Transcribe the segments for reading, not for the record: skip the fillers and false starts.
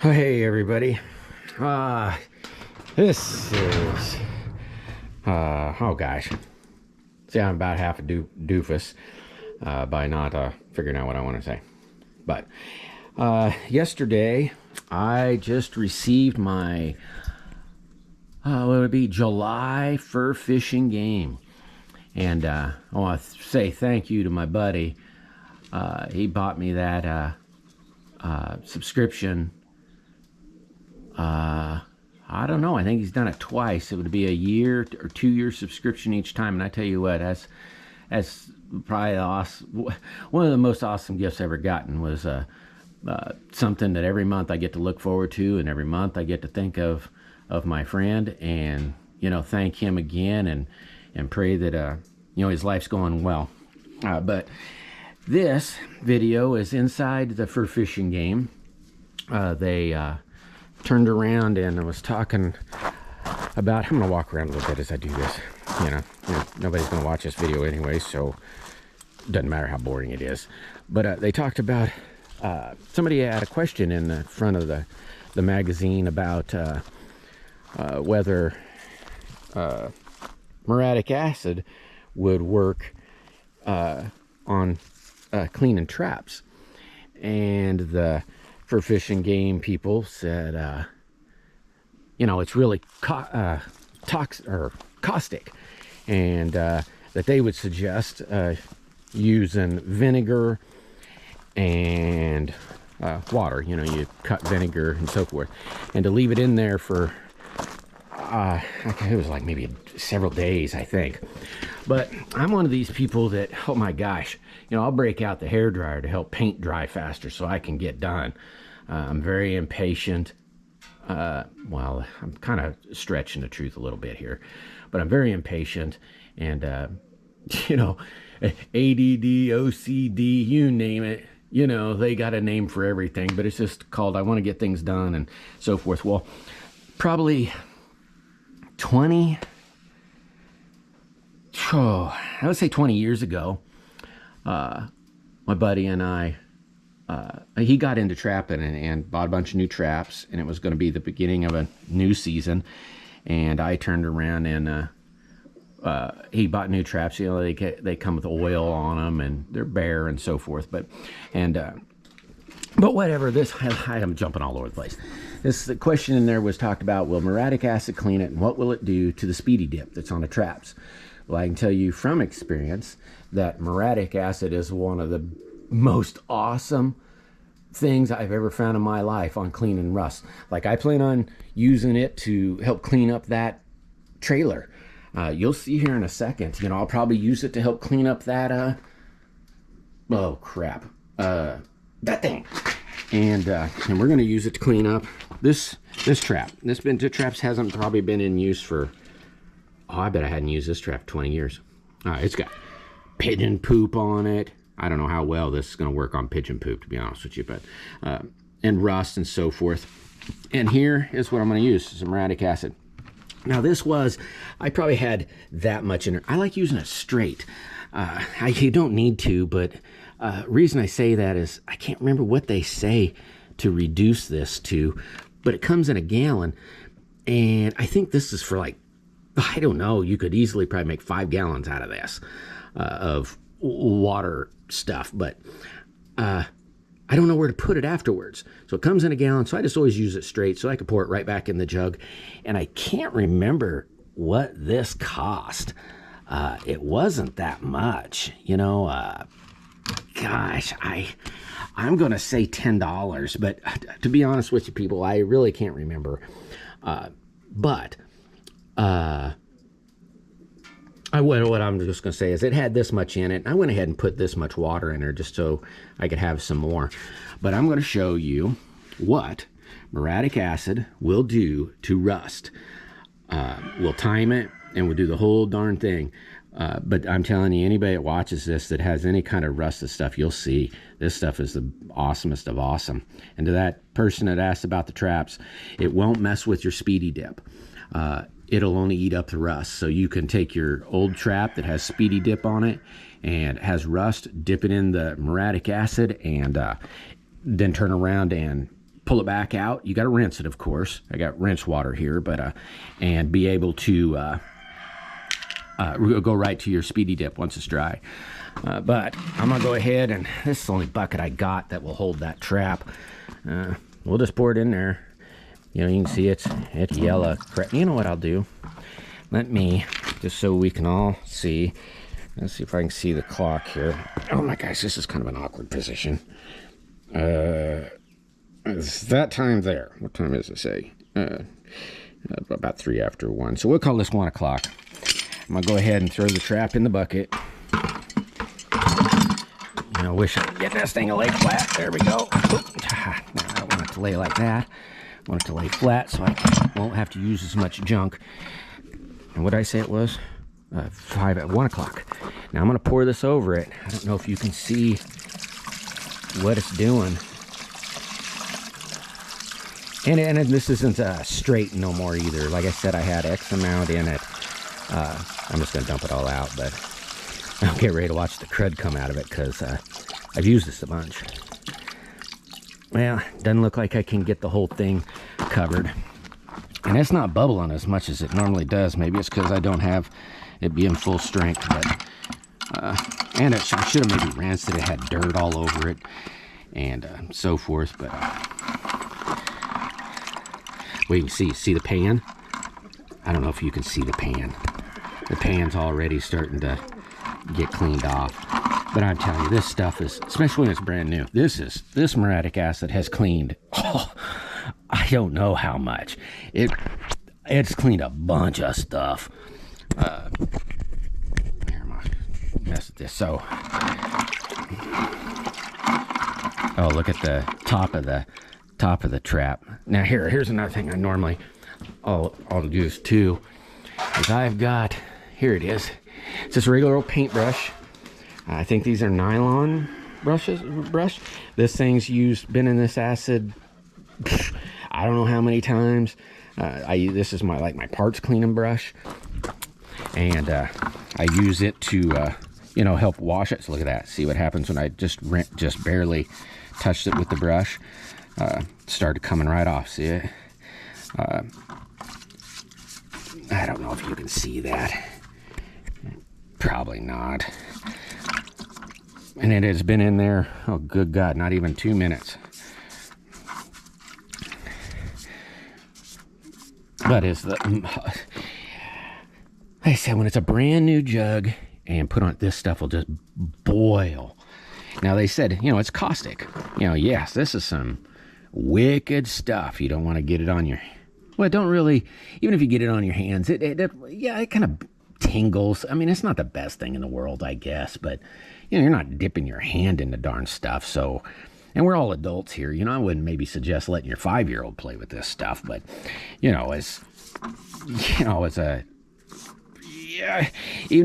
Hey everybody. This is oh gosh. See, I'm about half a doofus by not figuring out what I want to say. But yesterday I just received my what would it be, July fur fishing game. And I want to say thank you to my buddy. He bought me that subscription. I don't know. I think he's done it twice. It would be a year or 2 year subscription each time. And I tell you what, that's probably one of the most awesome gifts I ever gotten. Was something that every month I get to look forward to, and every month I get to think of my friend, and thank him again, and pray that his life's going well. But this video is inside the fur fishing game. They turned around and I was talking about, I'm gonna walk around a little bit as I do this. Nobody's gonna watch this video anyway, so it doesn't matter how boring it is. But they talked about, somebody had a question in the front of the magazine about whether muriatic acid would work on cleaning traps. And the fur fishing game people said, it's really toxic or caustic, and that they would suggest using vinegar and water. You cut vinegar and so forth, and to leave it in there for it was like maybe several days, I think. But I'm one of these people that, oh my gosh, I'll break out the hairdryer to help paint dry faster so I can get done. I'm very impatient. Well, I'm kind of stretching the truth a little bit here, but I'm very impatient, and ADD, OCD, you name it. They got a name for everything, but it's just called, I want to get things done and so forth. Well, probably I would say 20 years ago, my buddy and I, he got into trapping and bought a bunch of new traps, and it was going to be the beginning of a new season. And I turned around and he bought new traps. They come with oil on them, and they're bare and so forth. But whatever. I'm jumping all over the place. The question in there was talked about, will muriatic acid clean it, and what will it do to the speedy dip that's on the traps? Well, I can tell you from experience that muriatic acid is one of the most awesome things I've ever found in my life on cleaning rust. Like, I plan on using it to help clean up that trailer. You'll see here in a second. I'll probably use it to help clean up that oh crap, that thing. And we're going to use it to clean up this trap. This traps hasn't probably been in use for, I bet I hadn't used this trap 20 years. It's got pigeon poop on it. I don't know how well this is going to work on pigeon poop, to be honest with you, but and rust and so forth. And here is what I'm going to use: some muriatic acid. Now, I probably had that much in it. I like using it straight. You don't need to, but reason I say that is I can't remember what they say to reduce this to, but it comes in a gallon, and I think this is for, like, I don't know, you could easily probably make 5 gallons out of this of water stuff, but I don't know where to put it afterwards. So it comes in a gallon, so I just always use it straight so I can pour it right back in the jug. And I can't remember what this cost. It wasn't that much, gosh, I'm going to say $10, but to be honest with you people, I really can't remember. What I'm just going to say is it had this much in it. I went ahead and put this much water in there just so I could have some more. But I'm going to show you what muriatic acid will do to rust. We'll time it, and we'll do the whole darn thing. But I'm telling you, anybody that watches this that has any kind of rusted stuff, you'll see this stuff is the awesomest of awesome. And to that person that asked about the traps, it won't mess with your speedy dip. It'll only eat up the rust. So you can take your old trap that has speedy dip on it and has rust, dip it in the muriatic acid, and then turn around and pull it back out. You got to rinse it, of course. I got rinse water here, but and be able to go right to your speedy dip once it's dry. But I'm gonna go ahead, and this is the only bucket I got that will hold that trap. We'll just pour it in there. You know, you can see it's yellow. You know what I'll do? Let me, just so we can all see. Let's see if I can see the clock here. Oh my gosh, this is kind of an awkward position. It's that time there. What time does it say? About 3 after 1. So we'll call this 1 o'clock. I'm gonna go ahead and throw the trap in the bucket. You know, wish I could get this thing to lay flat. There we go. I don't want it to lay like that. I want it to lay flat so I won't have to use as much junk. And what did I say it was? 1 o'clock. Now I'm gonna pour this over it. I don't know if you can see what it's doing. And this isn't straight no more either. Like I said, I had X amount in it. I'm just gonna dump it all out, but I'll get ready to watch the crud come out of it because I've used this a bunch. Well, doesn't look like I can get the whole thing covered. And it's not bubbling as much as it normally does. Maybe it's because I don't have it being full strength, but and I should have maybe rinsed it. It had dirt all over it and so forth, but wait and see the pan. I don't know if you can see the pan. The pan's already starting to get cleaned off, but I'm telling you, this stuff is, especially when it's brand new, this muriatic acid has cleaned, oh, I don't know how much. It's cleaned a bunch of stuff. Here, I'm gonna mess with this. So, oh, look at the top of the trap. Now here's another thing I normally I'll use too. Is I've got, here it is. It's just a regular old paintbrush. I think these are nylon brush. This thing's been in this acid I don't know how many times. This is my parts cleaning brush, and I use it to help wash it. So look at that. See what happens when I just barely touched it with the brush. Started coming right off. See it? I don't know if you can see that. Probably not. And it has been in there, oh good God, not even 2 minutes. But it's like I said, when it's a brand new jug and put on, this stuff will just boil. Now they said, it's caustic. Yes, this is some wicked stuff. You don't want to get it on your, well, don't really, even if you get it on your hands, it kind of tingles. I mean, it's not the best thing in the world, I guess, but you're not dipping your hand in the darn stuff. So, and we're all adults here. I wouldn't maybe suggest letting your 5-year-old play with this stuff, but even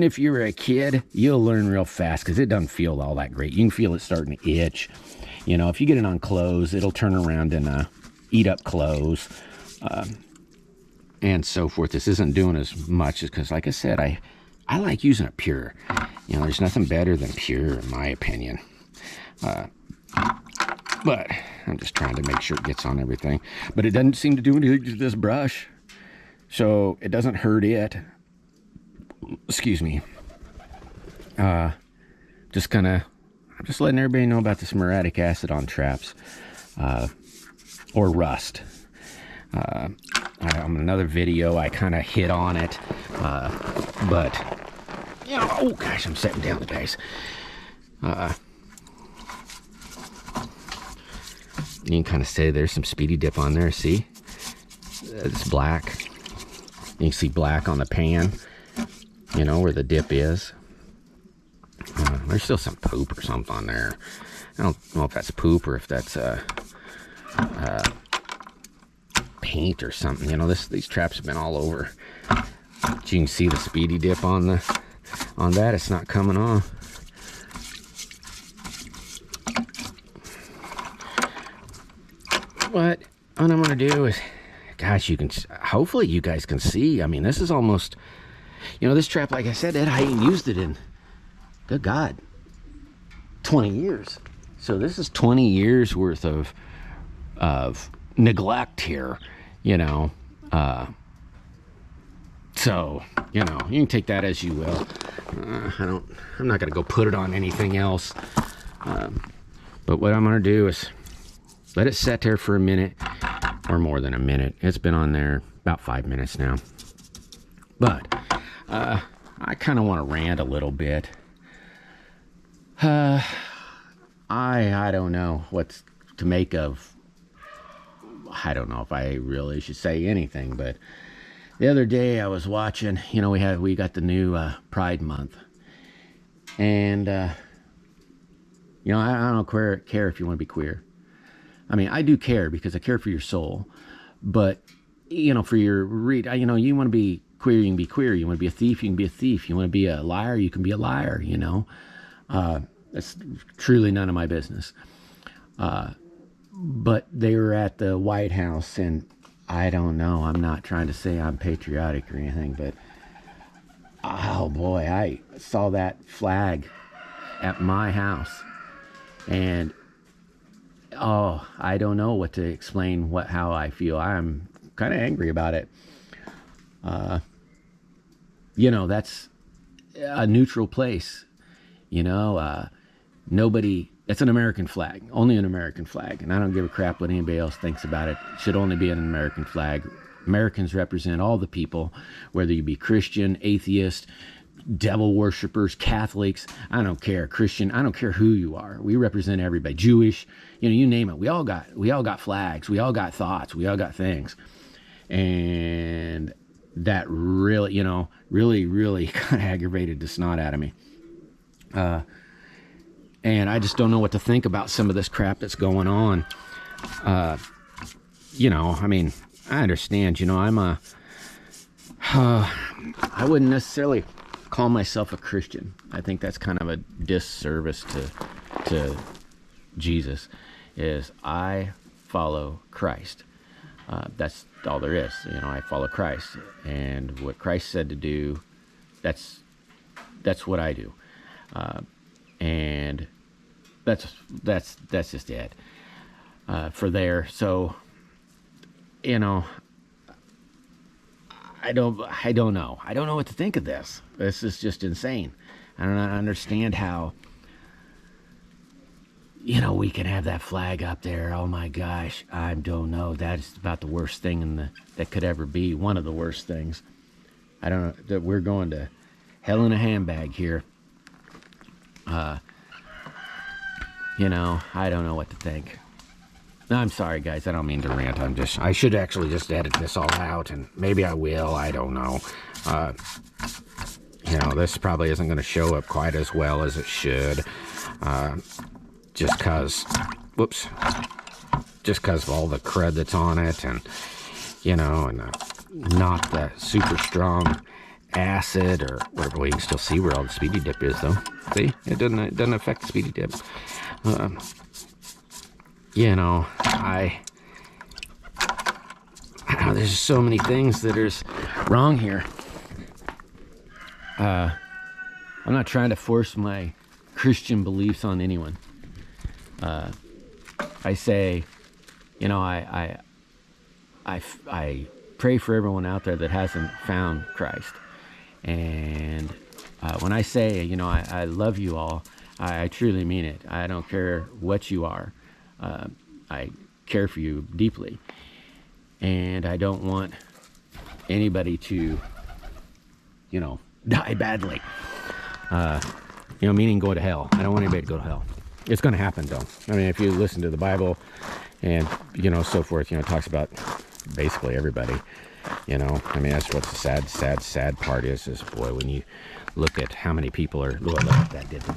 if you're a kid, you'll learn real fast because it doesn't feel all that great. You can feel it starting to itch. If you get it on clothes, it'll turn around and eat up clothes. And so forth. This isn't doing as much because, like I said, I like using it pure. There's nothing better than pure, in my opinion. But I'm just trying to make sure it gets on everything. But it doesn't seem to do anything to this brush, so it doesn't hurt it. Excuse me. I'm just letting everybody know about this muriatic acid on traps, or rust. On another video, I kind of hit on it, but oh gosh, I'm setting down, guys. You can kind of say there's some speedy dip on there. See, it's black. You can see black on the pan. Where the dip is. There's still some poop or something on there. I don't know if that's poop or if that's paint or something. These traps have been all over. But you can see the speedy dip on that. It's not coming off. What I'm gonna do is, gosh, hopefully you guys can see. I mean, this is almost, this trap, like I said, I ain't used it in, good God, 20 years. So this is 20 years worth of of neglect here, so, you can take that as you will. I'm not going to go put it on anything else. But what I'm going to do is let it sit there for a minute, or more than a minute. It's been on there about 5 minutes now. But I kind of want to rant a little bit. I don't know what to make of. I don't know if I really should say anything, but the other day I was watching, we got the new Pride Month. And, I don't care if you want to be queer. I mean, I do care because I care for your soul. But, for your you want to be queer, you can be queer. You want to be a thief, you can be a thief. You want to be a liar, you can be a liar, That's truly none of my business. But they were at the White House, and I don't know. I'm not trying to say I'm patriotic or anything, but oh boy, I saw that flag at my house, and I don't know what to explain how I feel. I'm kind of angry about it. That's a neutral place. Nobody. It's an American flag, only an American flag, and I don't give a crap what anybody else thinks about it. It should only be an American flag. Americans represent all the people, whether you be Christian, atheist, devil worshippers, Catholics. I don't care, Christian. I don't care who you are. We represent everybody. Jewish, you name it. We all got flags. We all got thoughts. We all got things, and that really, really kind of aggravated the snot out of me. And I just don't know what to think about some of this crap that's going on. I understand, I wouldn't necessarily call myself a Christian. I think that's kind of a disservice to Jesus, is I follow Christ. That's all there is. I follow Christ. And what Christ said to do, that's what I do. And that's just it for there. So, I don't know. I don't know what to think of this. This is just insane. I don't understand how, we can have that flag up there. Oh my gosh. I don't know. That is about the worst thing that could ever be. One of the worst things. I don't know that we're going to hell in a handbag here. I don't know what to think. I'm sorry, guys. I don't mean to rant. I should actually just edit this all out, and maybe I will. I don't know. This probably isn't going to show up quite as well as it should. Just because of all the crud that's on it, and, not the super strong acid or whatever. Well, you can still see where all the speedy dip is, though. See, it doesn't affect the speedy dip. There's just so many things that are wrong here. I'm not trying to force my Christian beliefs on anyone. I say, I pray for everyone out there that hasn't found Christ. And when I say, I love you all, I truly mean it. I don't care what you are. I care for you deeply. And I don't want anybody to, die badly. Meaning go to hell. I don't want anybody to go to hell. It's going to happen, though. I mean, if you listen to the Bible and, so forth, it talks about basically everybody. That's what the sad part is boy, when you look at how many people are, look what that did to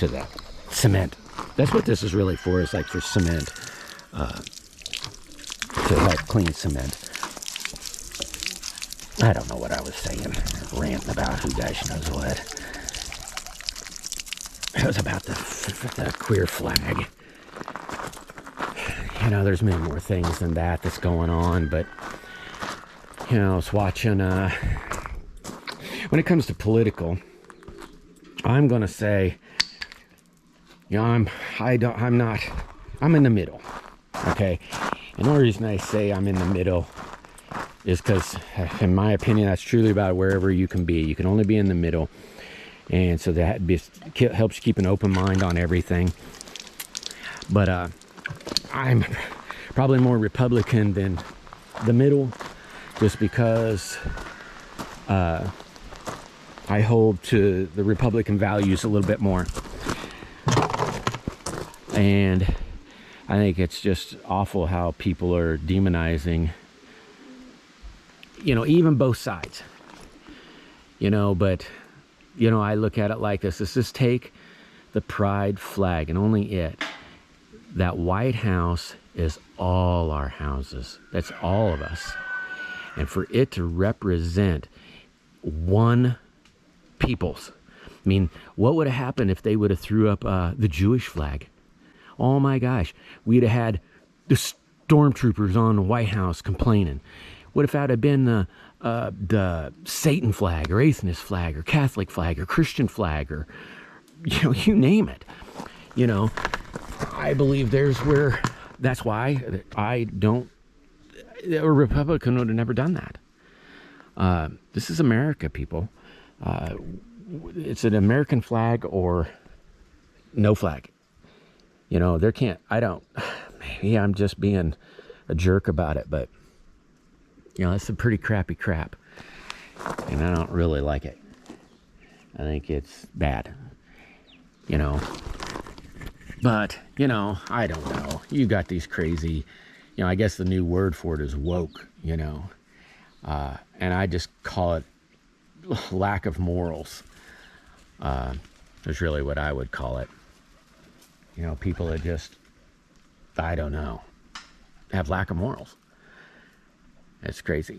the cement. That's what this is really for, is like for cement, to help clean cement. I don't know what I was saying, ranting about who gosh knows what. It was about the queer flag. There's many more things than that's going on, but I was watching, when it comes to political, I'm going to say, I'm in the middle. Okay, and the only reason I say I'm in the middle is because, in my opinion, that's truly about wherever you can be. You can only be in the middle, and so that helps you keep an open mind on everything. But I'm probably more Republican than the middle, just because I hold to the Republican values a little bit more. And I think it's just awful how people are demonizing, even both sides, but, I look at it like this. Let's just take the pride flag, and only it. That White House is all our houses. That's all of us. And for it to represent one people's, I mean, what would have happened if they would have threw up the Jewish flag? Oh my gosh, we'd have had the stormtroopers on the White House complaining. What if that had been the Satan flag, or atheist flag, or Catholic flag, or Christian flag, or you name it? I believe that's why I don't. A Republican would have never done that. This is America, people. It's an American flag or no flag. Maybe I'm just being a jerk about it, but, it's some pretty crappy crap. And I don't really like it. I think it's bad, But, I don't know. You got these crazy, I guess the new word for it is woke, and I just call it lack of morals. Is really what I would call it. People that just, I don't know, have lack of morals. It's crazy.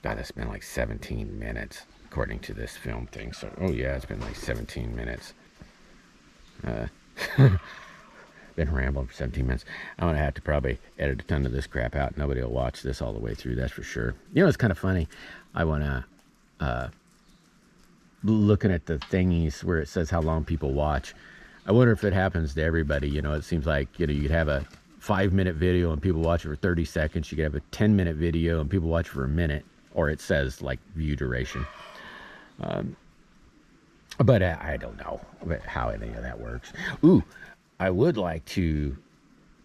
God, it's been like 17 minutes, according to this film thing. So, oh yeah, it's been like 17 minutes. Been rambling for 17 minutes. I'm going to have to probably edit a ton of this crap out. Nobody will watch this all the way through, that's for sure. It's kind of funny. I want to, looking at the thingies where it says how long people watch. I wonder if it happens to everybody. It seems like, you'd have a 5-minute video and people watch it for 30 seconds. You could have a 10-minute video and people watch it for a minute, or it says like view duration. But I don't know how any of that works. Ooh, I would like to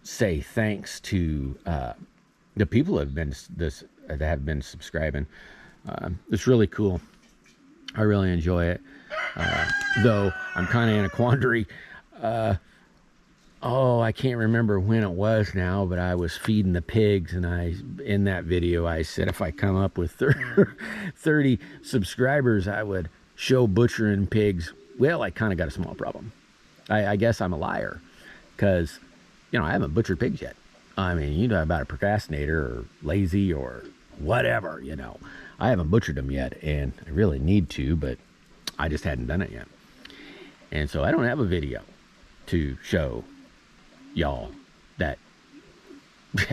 say thanks to the people that have been subscribing. It's really cool. I really enjoy it. Though I'm kind of in a quandary. I can't remember when it was now, but I was feeding the pigs, and in that video I said if I come up with 30 subscribers, I would show butchering pigs. Well, I kind of got a small problem. I guess I'm a liar, because I haven't butchered pigs yet. I mean, you know about a procrastinator or lazy or whatever, I haven't butchered them yet, and I really need to, but I just hadn't done it yet. And so I don't have a video to show y'all that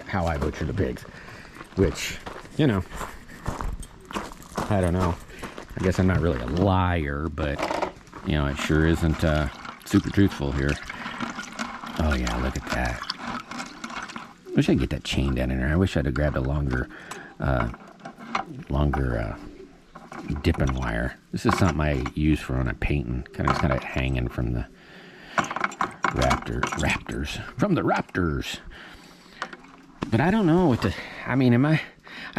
how I butcher the pigs, which, I don't know. I guess I'm not really a liar, but, it sure isn't super truthful here. Oh, yeah, look at that. I wish I could get that chain down in there. I wish I'd have grabbed a longer dipping wire. This is something I use for when I'm painting. Kind of hanging from the raptors. From the raptors. But I don't know I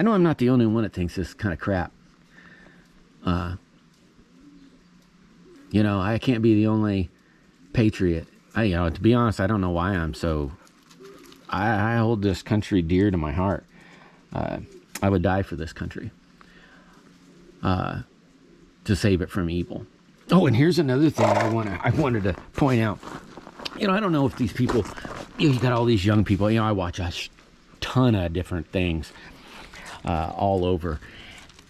know I'm not the only one that thinks this is kind of crap. I can't be the only patriot. To be honest, I don't know why I'm so... I hold this country dear to my heart. I would die for this country. To save it from evil. Oh, and here's another thing I wanted to point out. I don't know if these people... you got all these young people. I watch a ton of different things all over.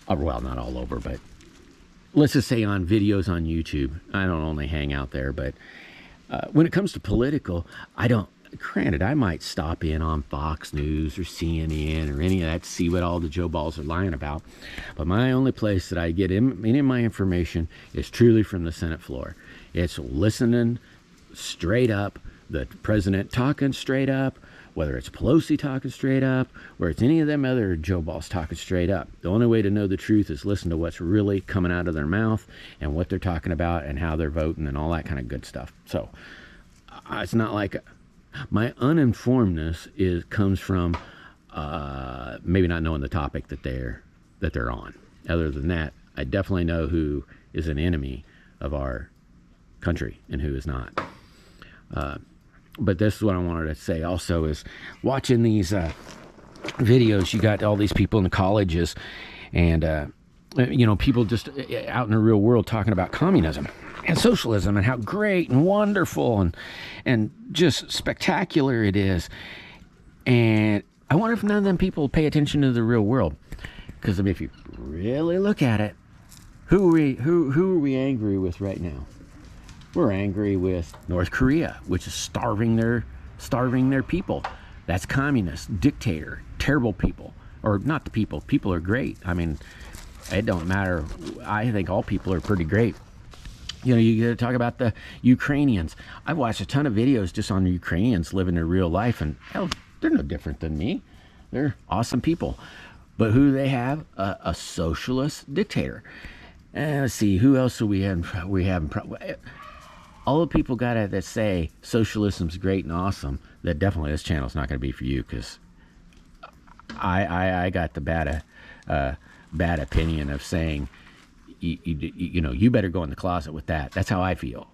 Well, not all over, but... let's just say on videos on YouTube. I don't only hang out there, but when it comes to political, granted, I might stop in on Fox News or CNN or any of that to see what all the Joe Balls are lying about. But my only place that I get any of my information is truly from the Senate floor. It's listening straight up, the president talking straight up, whether it's Pelosi talking straight up or it's any of them other Joe Balls talking straight up. The only way to know the truth is listen to what's really coming out of their mouth and what they're talking about and how they're voting and all that kind of good stuff. So it's not like my uninformedness comes from maybe not knowing the topic that they're on. Other than that, I definitely know who is an enemy of our country and who is not. But this is what I wanted to say also is watching these videos. You got all these people in the colleges and, people just out in the real world talking about communism and socialism and how great and wonderful and just spectacular it is. And I wonder if none of them people pay attention to the real world. Because if you really look at it, who are we angry with right now? We're angry with North Korea, which is starving their people. That's communist, dictator, terrible people. Or not the people. People are great. I mean, it don't matter. I think all people are pretty great. You got to talk about the Ukrainians. I've watched a ton of videos just on the Ukrainians living their real life, and hell, they're no different than me. They're awesome people. But who do they have? A socialist dictator. And let's see, who else do we have? All the people that say socialism's great and awesome, that definitely this channel's not going to be for you, because I got the bad opinion of saying, you better go in the closet with that. That's how I feel.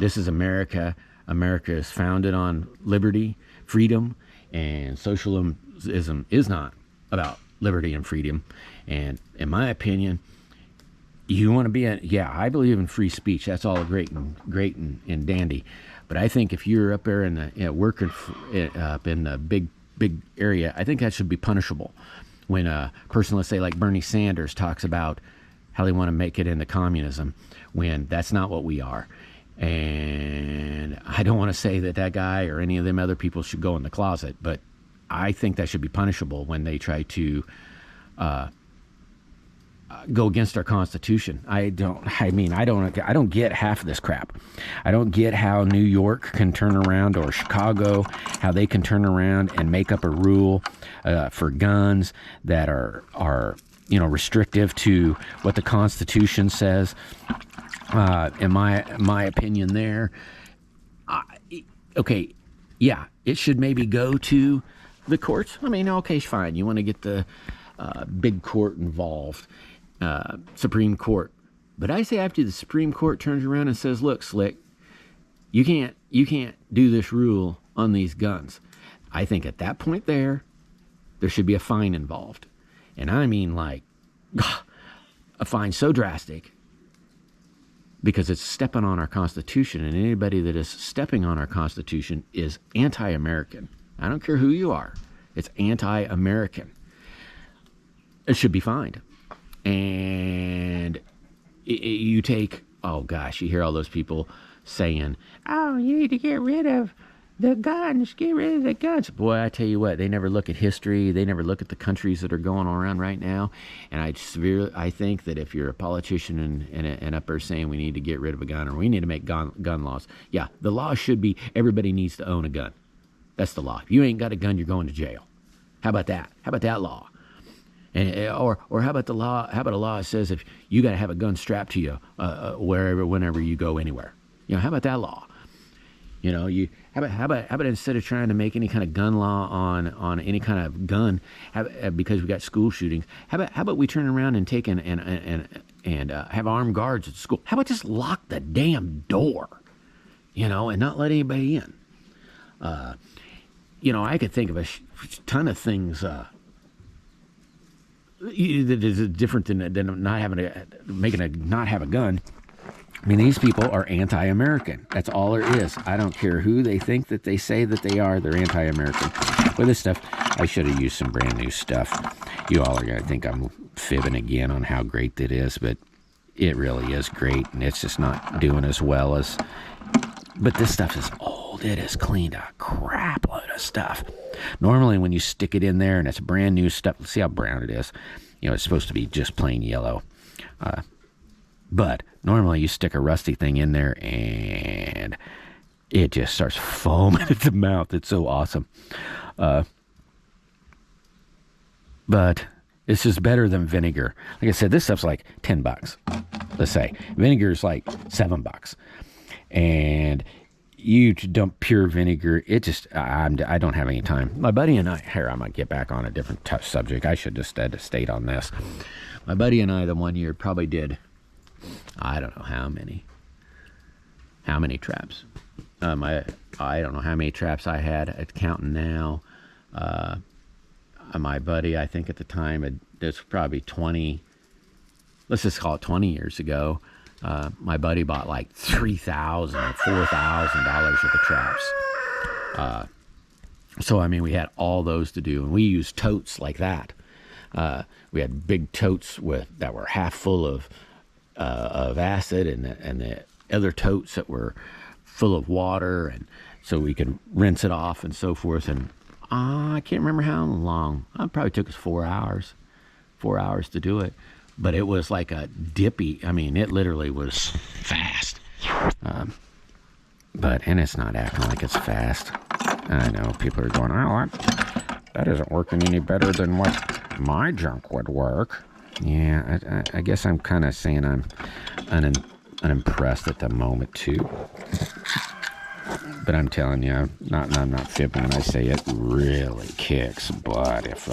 This is America. America is founded on liberty, freedom, and socialism is not about liberty and freedom. And in my opinion, you want to be I believe in free speech. That's all great and dandy. But I think if you're up there in the working up in the big area, I think that should be punishable. When a person, let's say like Bernie Sanders, talks about how they want to make it into communism, when that's not what we are. And I don't want to say that guy or any of them other people should go in the closet, but I think that should be punishable when they try to go against our Constitution. I don't get half of this crap. I don't get how New York can turn around, or Chicago, how they can turn around and make up a rule for guns that are restrictive to what the Constitution says. In my opinion, there, it should maybe go to the courts. I mean, okay, fine. You want to get the big court involved, Supreme Court. But I say after the Supreme Court turns around and says, look, Slick, you can't do this rule on these guns. I think at that point there should be a fine involved. And I mean like a fine so drastic, because it's stepping on our Constitution, and anybody that is stepping on our Constitution is anti-American. I don't care who you are. It's anti-American. It should be fined. And you take, you hear all those people saying, oh, you need to get rid of the guns, get rid of the guns. Boy, I tell you what, they never look at history. They never look at the countries that are going around right now. And I think that if you're a politician and up there saying we need to get rid of a gun, or we need to make gun laws, the law should be everybody needs to own a gun. That's the law. If you ain't got a gun, you're going to jail. How about that? How about that law? And or how about the law? How about a law that says if you got to have a gun strapped to you whenever you go anywhere? How about that law? How about instead of trying to make any kind of gun law on any kind of gun, because we got school shootings, how about we turn around and take and have armed guards at school? How about just lock the damn door, and not let anybody in? I could think of a ton of things that is different than not having not have a gun. I mean, these people are anti-American. That's all there is. I don't care who they think that they say that they are. They're anti-American. But this stuff, I should have used some brand new stuff. You all are going to think I'm fibbing again on how great that is, but it really is great, and it's just not doing as well as... But this stuff is old. It has cleaned a crap load of stuff. Normally, when you stick it in there and it's brand new stuff, let's see how brown it is. It's supposed to be just plain yellow. But normally you stick a rusty thing in there and it just starts foaming at the mouth. It's so awesome. But this is better than vinegar. Like I said, this stuff's like $10. Let's say vinegar is like $7, and you dump pure vinegar. It just I don't have any time. My buddy and I. Here, I might get back on a different tough subject. I should just have stayed on this. My buddy and I, the one year, probably did. I don't know how many traps. I don't know how many traps I had. It's counting now. My buddy, I think at the time, it's probably 20. Let's just call it 20 years ago. My buddy bought like $3,000 or $4,000 worth of traps. So I mean, we had all those to do, and we used totes like that. We had big totes that were half full of acid, and the other totes that were full of water, and so we could rinse it off and so forth. And I can't remember how long. It probably took us 4 hours. 4 hours to do it. But it was like a dippy. I mean, it literally was fast. And it's not acting like it's fast. I know people are going, oh, that isn't working any better than what my junk would work. Yeah, I guess I'm kind of saying I'm unimpressed at the moment too. But I'm telling you, I'm not fibbing when I say it really kicks butt if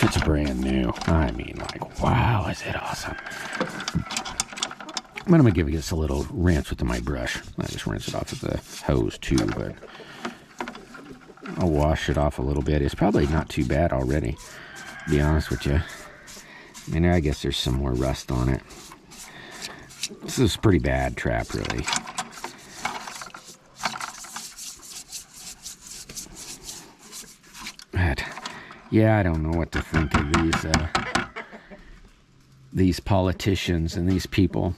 it's brand new. I mean, like, wow, is it awesome. But I'm going to give this a little rinse with my brush. I just rinse it off with the hose too, but I'll wash it off a little bit. It's probably not too bad already, to be honest with you. I mean, I guess there's some more rust on it. This is a pretty bad trap, really. But, yeah, I don't know what to think of these politicians and these people.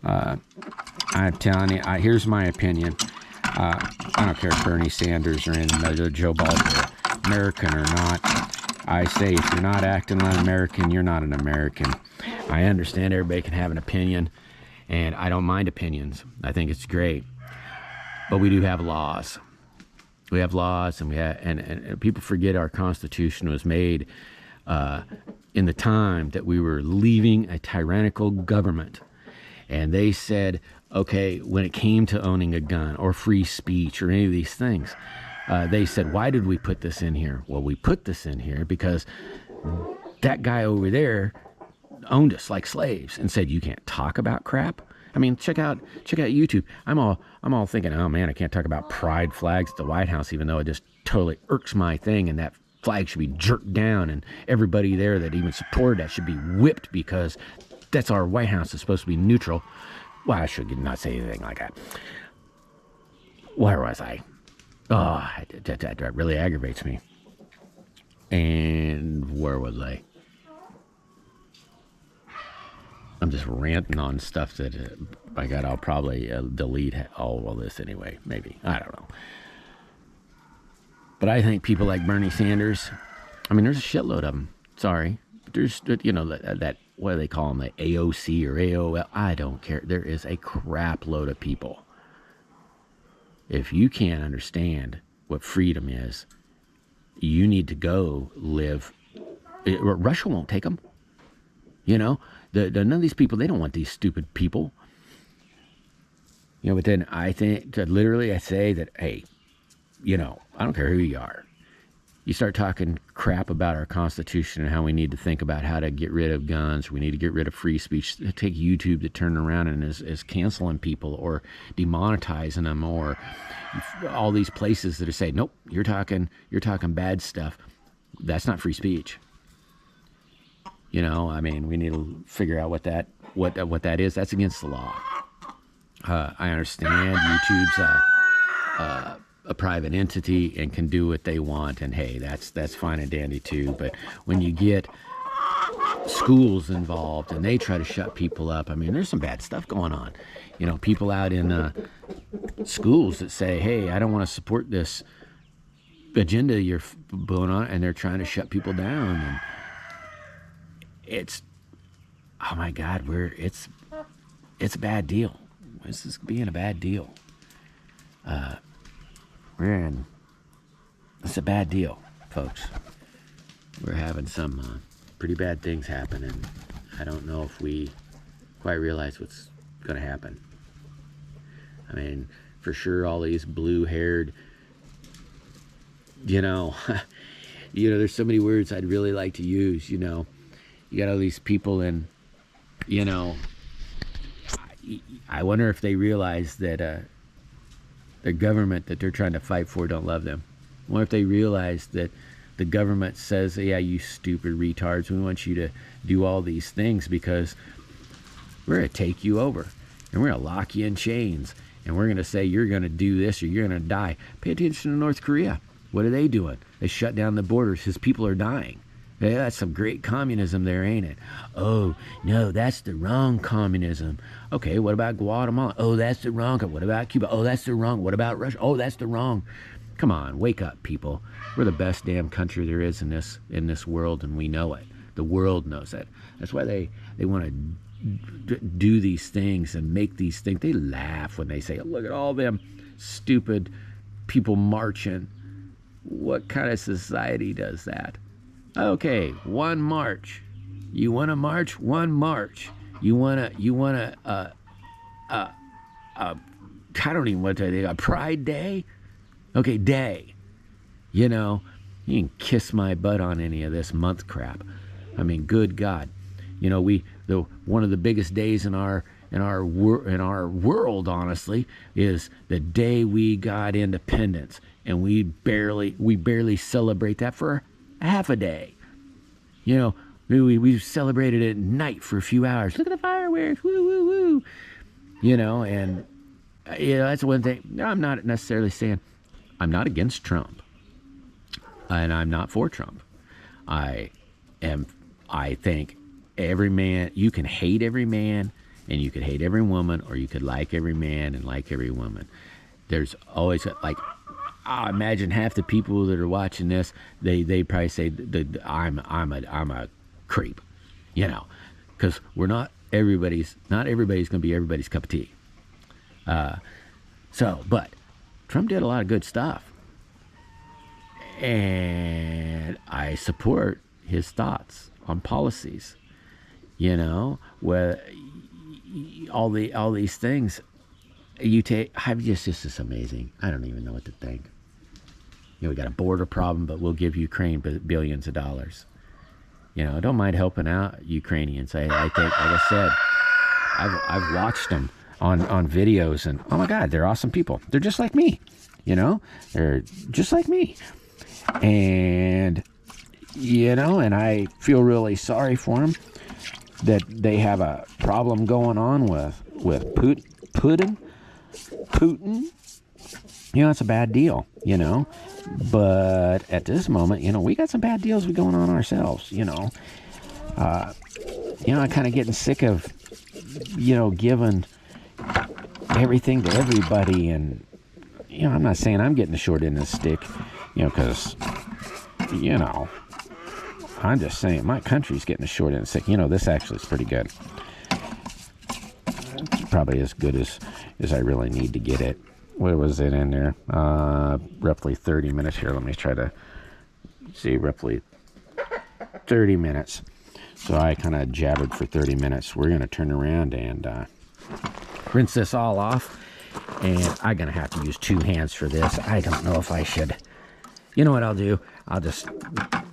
I'm telling you, here's my opinion. I don't care if Bernie Sanders or Joe Biden are American or not. I say if you're not acting like an American, you're not an American. I understand everybody can have an opinion, and I don't mind opinions. I think it's great. But we do have laws. We have laws, and people forget our Constitution was made in the time that we were leaving a tyrannical government. And they said, okay, when it came to owning a gun or free speech or any of these things, they said, why did we put this in here? Well, we put this in here because that guy over there owned us like slaves and said, you can't talk about crap. I mean, check out YouTube. I'm all thinking, oh man, I can't talk about pride flags at the White House, even though it just totally irks my thing, and that flag should be jerked down, and everybody there that even supported that should be whipped because that's our White House. Is supposed to be neutral. Well, I should not say anything like that. Where was I? Oh, that really aggravates me. And where was I? I'm just ranting on stuff that, by God, I'll probably delete all of this anyway. Maybe. I don't know. But I think people like Bernie Sanders, I mean, there's a shitload of them. Sorry. There's, that what do they call them? The AOC or AOL? I don't care. There is a crap load of people. If you can't understand what freedom is, you need to go live. Russia won't take them. None of these people, they don't want these stupid people. But then I think, literally, I say that, hey, I don't care who you are. You start talking crap about our Constitution and how we need to think about how to get rid of guns. We need to get rid of free speech. Take YouTube to turn around and is canceling people or demonetizing them, or all these places that are saying, nope, you're talking bad stuff. That's not free speech. I mean, we need to figure out what that is. That's against the law. I understand YouTube's a private entity and can do what they want, and hey, that's fine and dandy too. But when you get schools involved and they try to shut people up, I mean, there's some bad stuff going on. People out in schools that say, hey, I don't want to support this agenda you're putting on, and they're trying to shut people down. And it's, oh my God, it's a bad deal. When's this being a bad deal? It's a bad deal, folks. We're having some pretty bad things happen, and I don't know if we quite realize what's going to happen. I mean, for sure, all these blue-haired, there's so many words I'd really like to use, You got all these people, and, I wonder if they realize that the government that they're trying to fight for don't love them. I wonder if they realize that the government says, yeah, you stupid retards, we want you to do all these things because we're going to take you over, and we're going to lock you in chains, and we're going to say you're going to do this or you're going to die. Pay attention to North Korea. What are they doing? They shut down the borders. His people are dying. Yeah, that's some great communism there, ain't it? Oh, no, that's the wrong communism. Okay, what about Guatemala? Oh, that's the wrong. What about Cuba? Oh, that's the wrong. What about Russia? Oh, that's the wrong. Come on, wake up, people. We're the best damn country there is in this world, and we know it. The world knows it. That's why they want to do these things and make these things. They laugh when they say, look at all them stupid people marching. What kind of society does that? Okay, one march. You want to march? One march. You want to, I don't even want to say, a pride day? Okay, day. You can kiss my butt on any of this month crap. I mean, good God. One of the biggest days in our world, honestly, is the day we got independence, and we barely celebrate that for half a day. We celebrated it at night for a few hours. Look at the fireworks, woo woo woo. And that's one thing. I'm not necessarily saying I'm not against Trump, and I'm not for Trump. I think every man, you can hate every man, and you could hate every woman, or you could like every man and like every woman. There's always I imagine half the people that are watching this, they probably say I'm a creep, because not everybody's going to be everybody's cup of tea. But Trump did a lot of good stuff, and I support his thoughts on policies. Where all these things you take, this is amazing. I don't even know what to think. We got a border problem, but we'll give Ukraine billions of dollars. I don't mind helping out Ukrainians. I think, like I said, I've watched them on videos, and oh my God, they're awesome people. They're just like me. They're just like me, and and I feel really sorry for them that they have a problem going on with Putin. It's a bad deal, but at this moment, we got some bad deals going on ourselves, I'm kind of getting sick of, giving everything to everybody, and, I'm not saying I'm getting the short end of the stick, because, I'm just saying my country's getting the short end of the stick. This actually is pretty good. It's probably as good as I really need to get it. What was it in there? Roughly 30 minutes here. Let me try to see. Roughly 30 minutes. So I kind of jabbered for 30 minutes. We're going to turn around and rinse this all off. And I'm going to have to use two hands for this. I don't know if I should. You know what I'll do? I'll just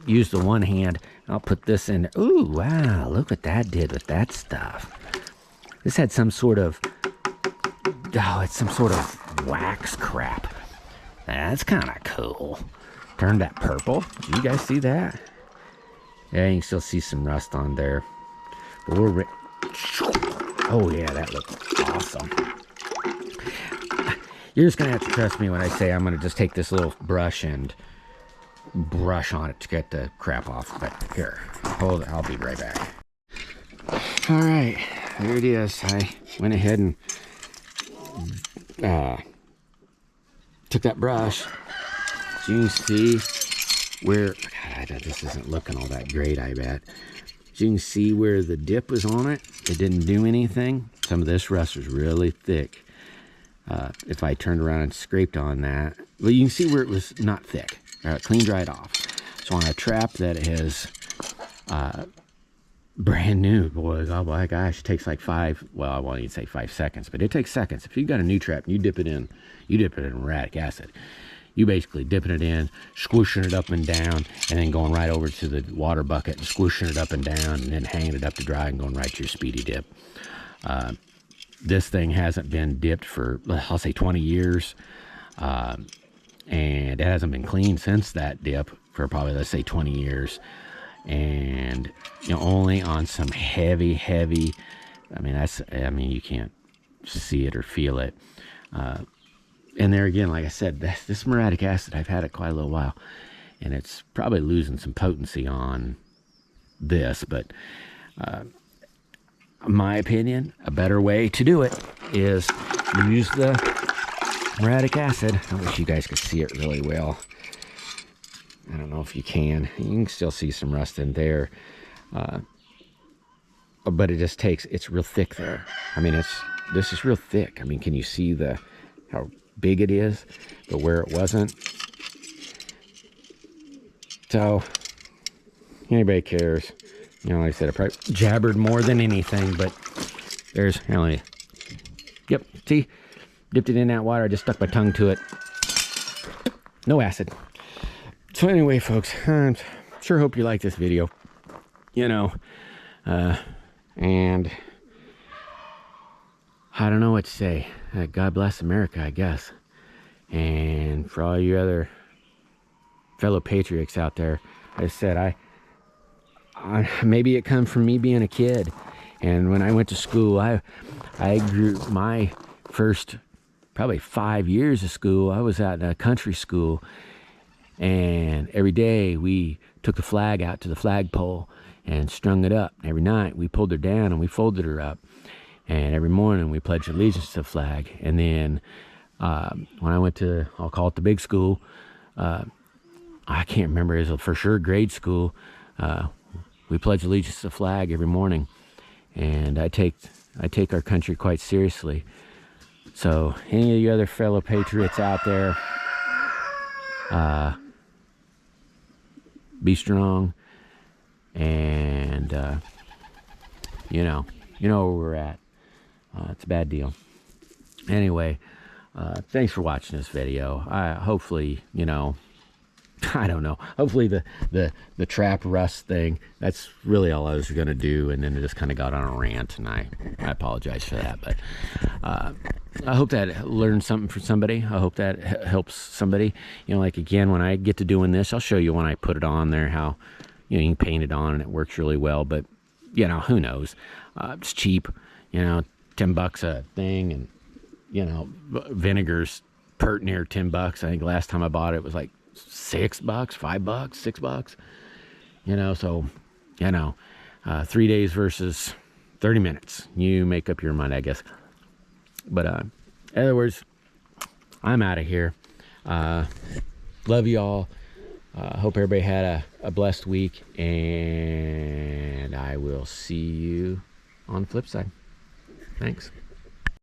use the one hand. I'll put this in there. Ooh, wow. Look what that did with that stuff. This had some sort of... it's some sort of wax crap. That's kind of cool. Turned that purple. Did you guys see that? Yeah, you can still see some rust on there. But oh yeah, that looks awesome. You're just going to have to trust me when I say I'm going to just take this little brush and brush on it to get the crap off. But here, hold it. I'll be right back. All right, there it is. I went ahead and took that brush. So you can see where, God, this isn't looking all that great, I bet. So you can see where the dip was on it. It didn't do anything. Some of this rust was really thick. If I turned around and scraped on that, well, you can see where it was not thick. Clean dried off. So on a trap that is brand new, boy, oh my gosh, it takes like well, I won't even say 5 seconds, but it takes seconds. If you've got a new trap and you dip it in muriatic acid, you basically dipping it in, squishing it up and down, and then going right over to the water bucket and squishing it up and down, and then hanging it up to dry and going right to your speedy dip. This thing hasn't been dipped for, I'll say, 20 years. And it hasn't been cleaned since that dip for probably, let's say, 20 years. And, you know, only on some heavy, I mean, you can't see it or feel it. And there again, like I said, this muriatic acid, I've had it quite a little while, and it's probably losing some potency on this, but in my opinion, a better way to do it is use the muriatic acid. I wish you guys could see it really well. I don't know if you can. You can still see some rust in there. But it just takes, it's real thick there. I mean, this is real thick. I mean, can you see how big it is? But where it wasn't. So, anybody cares. You know, like I said, I probably jabbered more than anything, but there's, yep, see? Dipped it in that water, I just stuck my tongue to it. No acid. So anyway, folks, I sure hope you like this video. You know, and I don't know what to say. God bless America, I guess. And for all you other fellow patriots out there, I said, maybe it come from me being a kid. And when I went to school, I grew my first probably 5 years of school. I was at a country school, and every day we took the flag out to the flagpole and strung it up. Every night we pulled her down and we folded her up. And every morning we pledged allegiance to the flag. And then when I went to, I'll call it the big school, I can't remember, it was for sure grade school. We pledge allegiance to the flag every morning. And I take our country quite seriously. So any of you other fellow patriots out there, be strong, and you know where we're at. It's a bad deal. Anyway, thanks for watching this video. Hopefully, you know, I don't know. Hopefully the trap rust thing, that's really all I was going to do, and then it just kind of got on a rant, and I apologize for that. But I hope that learned something for somebody. I hope that helps somebody. You know, like, again, when I get to doing this, I'll show you when I put it on there how, you know, you can paint it on and it works really well. But, you know, who knows? It's cheap, you know, $10 a thing, and, you know, vinegar's pert near $10. I think last time I bought it was like $6, $5, $6, you know. So, you know, 3 days versus 30 minutes, you make up your mind, I guess. But in other words, I'm out of here. Love you all. Hope everybody had a blessed week, and I will see you on the flip side. Thanks.